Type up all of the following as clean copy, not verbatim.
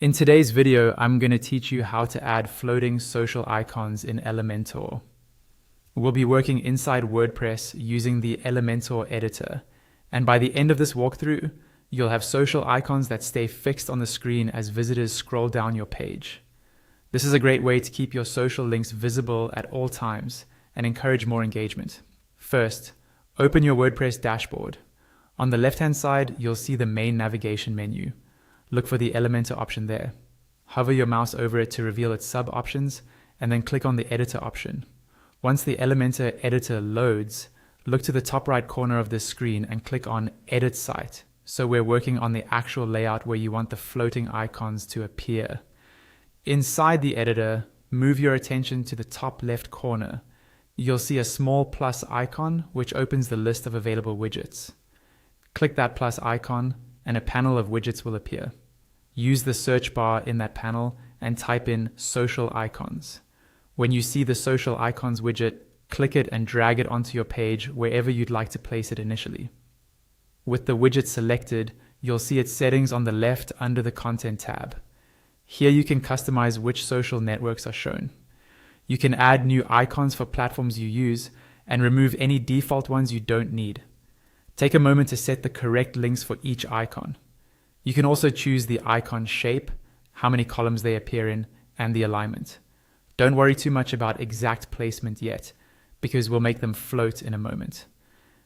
In today's video, I'm going to teach you how to add floating social icons in Elementor. We'll be working inside WordPress using the Elementor editor, and by the end of this walkthrough, you'll have social icons that stay fixed on the screen as visitors scroll down your page. This is a great way to keep your social links visible at all times and encourage more engagement. First, open your WordPress dashboard. On the left-hand side, you'll see the main navigation menu. Look for the Elementor option there. Hover your mouse over it to reveal its sub-options, and then click on the editor option. Once the Elementor editor loads, look to the top right corner of this screen and click on Edit Site. So we're working on the actual layout where you want the floating icons to appear. Inside the editor, move your attention to the top left corner. You'll see a small plus icon which opens the list of available widgets. Click that plus icon and a panel of widgets will appear. Use the search bar in that panel and type in social icons. When you see the social icons widget, click it and drag it onto your page wherever you'd like to place it initially. With the widget selected, you'll see its settings on the left under the Content tab. Here you can customize which social networks are shown. You can add new icons for platforms you use and remove any default ones you don't need. Take a moment to set the correct links for each icon. You can also choose the icon shape, how many columns they appear in, and the alignment. Don't worry too much about exact placement yet, because we'll make them float in a moment.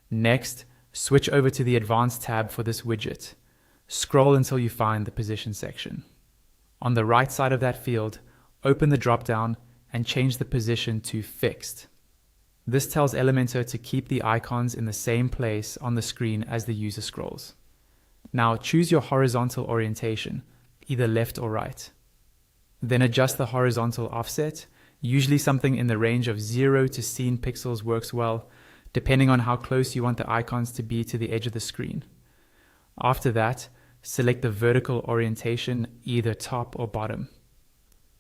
Next, switch over to the Advanced tab for this widget. Scroll until you find the Position section. On the right side of that field, open the drop-down and change the position to Fixed. This tells Elementor to keep the icons in the same place on the screen as the user scrolls. Now choose your horizontal orientation, either left or right. Then adjust the horizontal offset. Usually something in the range of 0 to scene pixels works well, depending on how close you want the icons to be to the edge of the screen. After that, select the vertical orientation, either top or bottom.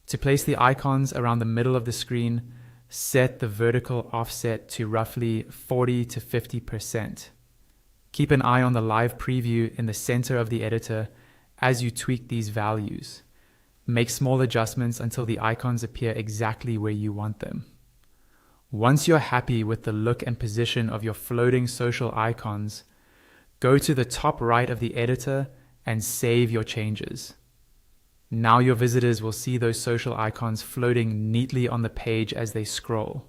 To place the icons around the middle of the screen, set the vertical offset to roughly 40 to 50%. Keep an eye on the live preview in the center of the editor as you tweak these values. Make small adjustments until the icons appear exactly where you want them. Once you're happy with the look and position of your floating social icons, go to the top right of the editor and save your changes. Now your visitors will see those social icons floating neatly on the page as they scroll.